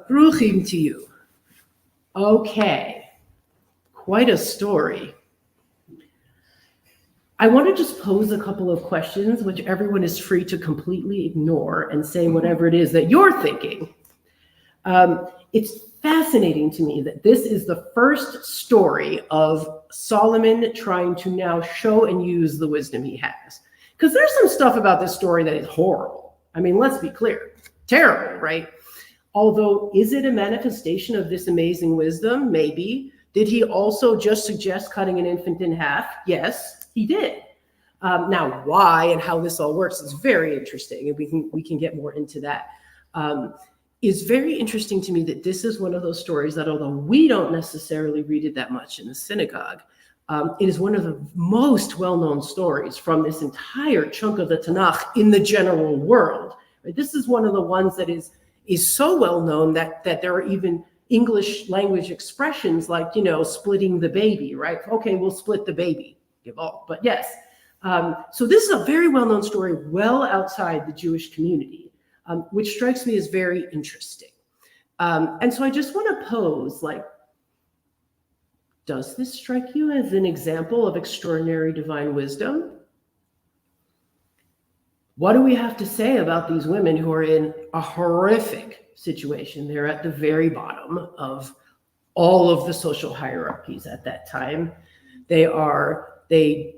Bruchim to you. Okay, quite a story. I want to just pose a couple of questions, which everyone is free to completely ignore and say whatever it is that you're thinking. It's fascinating to me that this is the first story of Solomon trying to now show and use the wisdom he has. Because there's some stuff about this story that is horrible. I mean, let's be clear. Terrible, right? Although, is it a manifestation of this amazing wisdom? Maybe. Did he also just suggest cutting an infant in half? Yes, he did. Now, why and how this all works is very interesting, and we can get more into that. It's very interesting to me that this is one of those stories that, although we don't necessarily read it that much in the synagogue, it is one of the most well-known stories from this entire chunk of the Tanakh in the general world. Right? This is one of the ones that is so well-known that there are even English language expressions like, splitting the baby, right? Okay, we'll split the baby. Give all, but yes. So this is a very well-known story well outside the Jewish community, which strikes me as very interesting. And so I just want to pose, does this strike you as an example of extraordinary divine wisdom? What do we have to say about these women who are in a horrific situation? They're at the very bottom of all of the social hierarchies at that time. They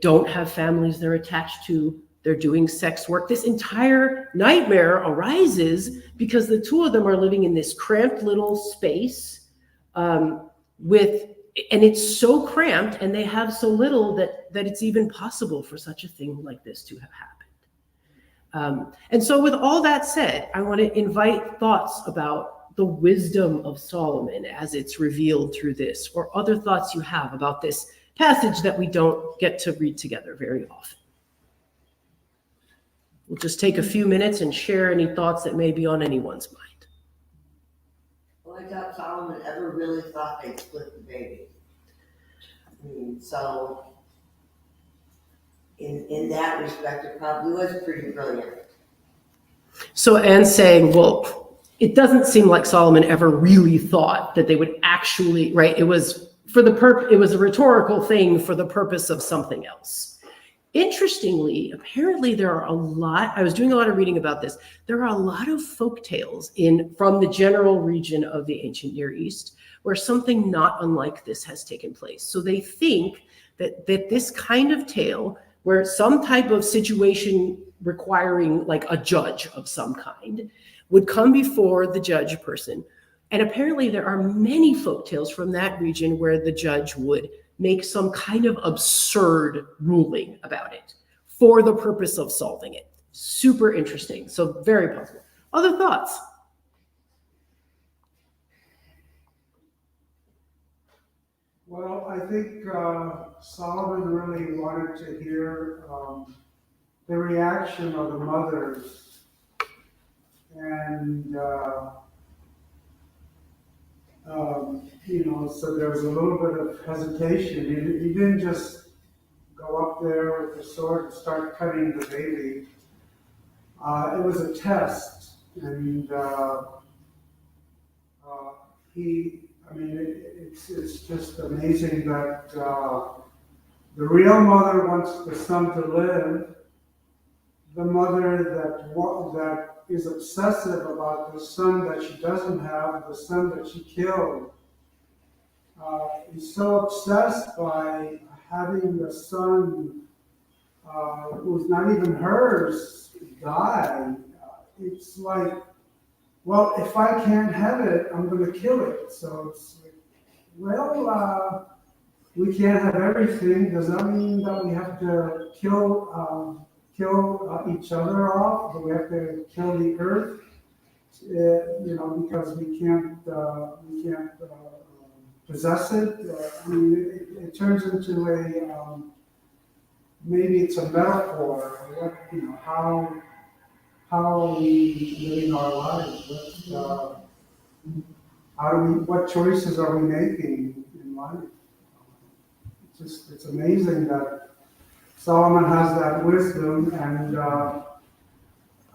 don't have families they're attached to. They're doing sex work. This entire nightmare arises because the two of them are living in this cramped little space and it's so cramped and they have so little that it's even possible for such a thing like this to have happened. And so with all that said, I want to invite thoughts about the wisdom of Solomon as it's revealed through this, or other thoughts you have about this passage that we don't get to read together very often. We'll just take a few minutes and share any thoughts that may be on anyone's mind. Well, I doubt Solomon ever really thought they'd split the baby. So in that respect, it probably was pretty brilliant. So Anne's saying, well, it doesn't seem like Solomon ever really thought that they would actually, right? It was a rhetorical thing for the purpose of something else. Interestingly, apparently there are I was doing a lot of reading about this. There are a lot of folk tales from the general region of the ancient Near East where something not unlike this has taken place. So they think that this kind of tale, where some type of situation requiring like a judge of some kind would come before the judge person. And apparently there are many folk tales from that region where the judge would make some kind of absurd ruling about it for the purpose of solving it. Super interesting. So very puzzling. Other thoughts? Well, I think Solomon really wanted to hear the reaction of the mothers, and so there was a little bit of hesitation. He didn't just go up there with the sword and start cutting the baby. It was a test, and it's just amazing that the real mother wants the son to live. The mother that is obsessive about the son that she doesn't have, the son that she killed, is so obsessed by having the son who's not even hers die. It's like, well, if I can't have it, I'm going to kill it. So it's like, well, we can't have everything. Does that mean that we have to kill each other off? Do we have to kill the earth? Because we can't possess it. It turns into a maybe it's a metaphor. How are we living our lives? What choices are we making in life? It's amazing that Solomon has that wisdom, and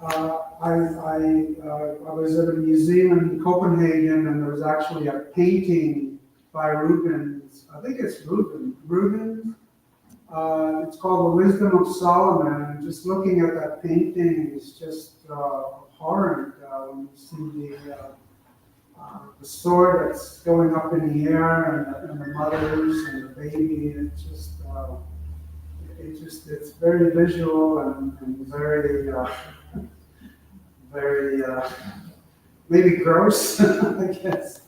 I was at a museum in Copenhagen, and there was actually a painting by I think it's Reuben. It's called The Wisdom of Solomon, and just looking at that painting is just abhorrent when you see the sword that's going up in the air, and the mothers and the baby. It's very visual and very very maybe gross, I guess.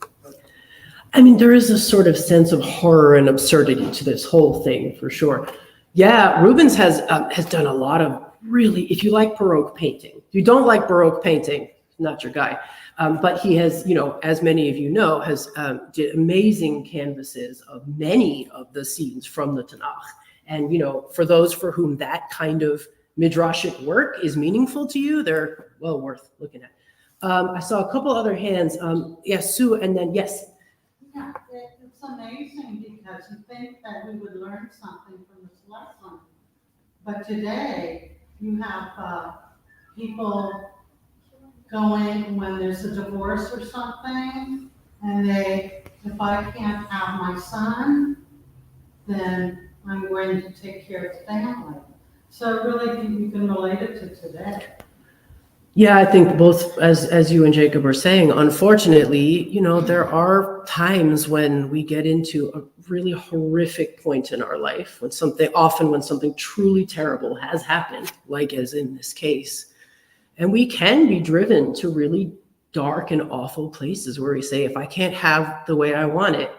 I mean, there is a sort of sense of horror and absurdity to this whole thing, for sure. Yeah, Rubens has done a lot of really, if you like Baroque painting, if you don't like Baroque painting, not your guy. But he has, as many of you know, has did amazing canvases of many of the scenes from the Tanakh. And, for those for whom that kind of midrashic work is meaningful to you, they're well worth looking at. I saw a couple other hands. Yes, Sue, and then yes. Yeah, it's amazing because you think that we would learn something from this lesson. But today, you have people going when there's a divorce or something, and if I can't have my son, then I'm going to take care of the family. So really, you can relate it to today. Yeah, I think both, as you and Jacob are saying, unfortunately, there are times when we get into a really horrific point in our life, when something truly terrible has happened, like as in this case. And we can be driven to really dark and awful places where we say, if I can't have the way I want it,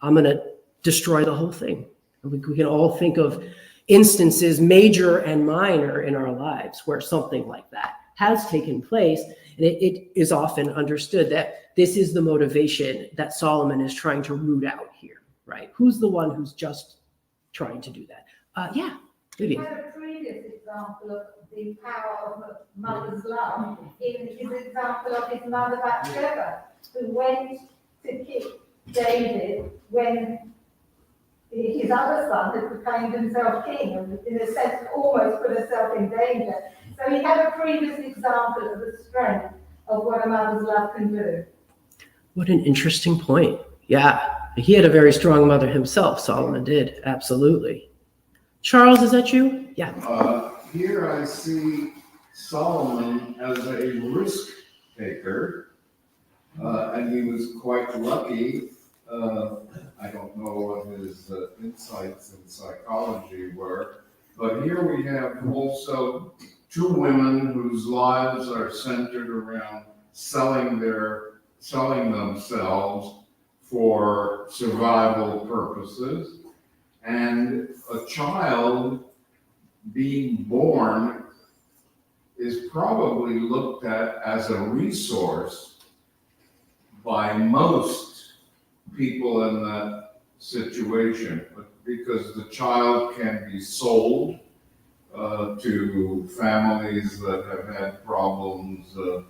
I'm going to destroy the whole thing. And we can all think of instances, major and minor, in our lives where something like that has taken place. And it is often understood that this is the motivation that Solomon is trying to root out here, right? Who's the one who's just trying to do that? Yeah, Lydia. We had a previous example of the power of a mother's love in his example of his mother Bathsheba, who went to kill David when his other son had proclaimed himself king, and in a sense almost put herself in danger. So he had a previous example of the strength of what a mother's love can do. What an interesting point. Yeah, he had a very strong mother himself, Solomon did, absolutely. Charles, is that you? Yeah. Here I see Solomon as a risk taker, and he was quite lucky. I don't know what his insights in psychology were, but here we have also two women whose lives are centered around selling themselves for survival purposes, and a child being born is probably looked at as a resource by most people in that situation, because the child can be sold to families that have had problems that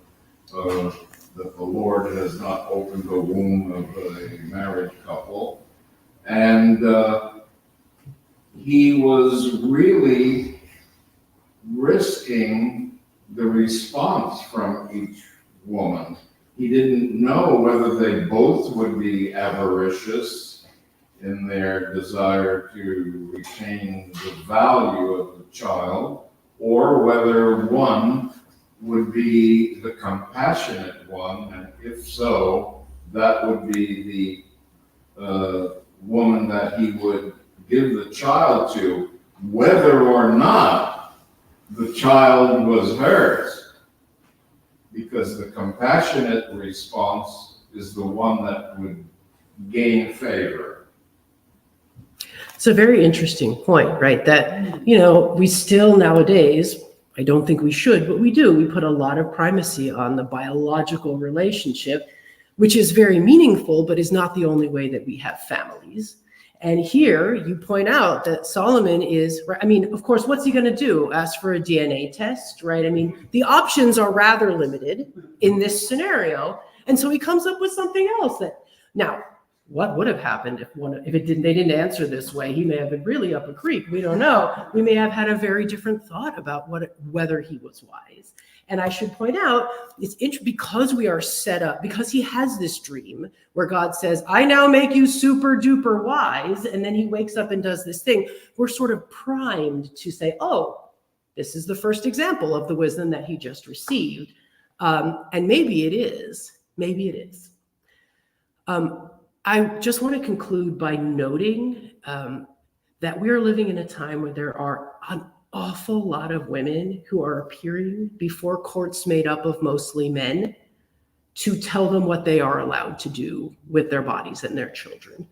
the Lord has not opened the womb of a married couple. And he was really risking the response from each woman. He didn't know whether they both would be avaricious in their desire to retain the value of the child, or whether one would be the compassionate one, and if so, that would be the woman that he would give the child to, whether or not the child was hers. Because the compassionate response is the one that would gain favor. It's a very interesting point, right? That, we still nowadays, I don't think we should, but we do. We put a lot of primacy on the biological relationship, which is very meaningful, but is not the only way that we have families. And here you point out that Solomon is, of course, what's he going to do? Ask for a DNA test, right? The options are rather limited in this scenario. And so he comes up with something else now, what would have happened if they didn't answer this way? He may have been really up a creek. We don't know. We may have had a very different thought about whether he was wise. And I should point out, it's because we are set up, because he has this dream where God says, I now make you super duper wise. And then he wakes up and does this thing. We're sort of primed to say, oh, this is the first example of the wisdom that he just received. And maybe it is. Maybe it is. I just want to conclude by noting that we are living in a time where there are an awful lot of women who are appearing before courts made up of mostly men to tell them what they are allowed to do with their bodies and their children.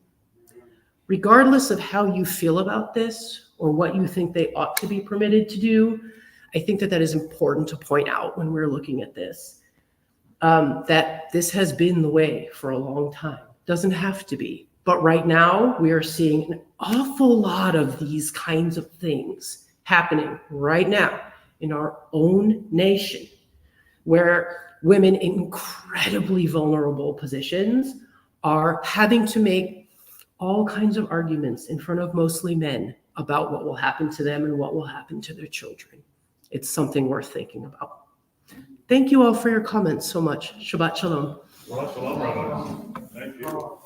Regardless of how you feel about this or what you think they ought to be permitted to do, I think that is important to point out when we're looking at this, that this has been the way for a long time. Doesn't have to be. But right now, we are seeing an awful lot of these kinds of things happening right now in our own nation, where women in incredibly vulnerable positions are having to make all kinds of arguments in front of mostly men about what will happen to them and what will happen to their children. It's something worth thinking about. Thank you all for your comments so much. Shabbat shalom. Shabbat shalom, Rabbi. Thank you.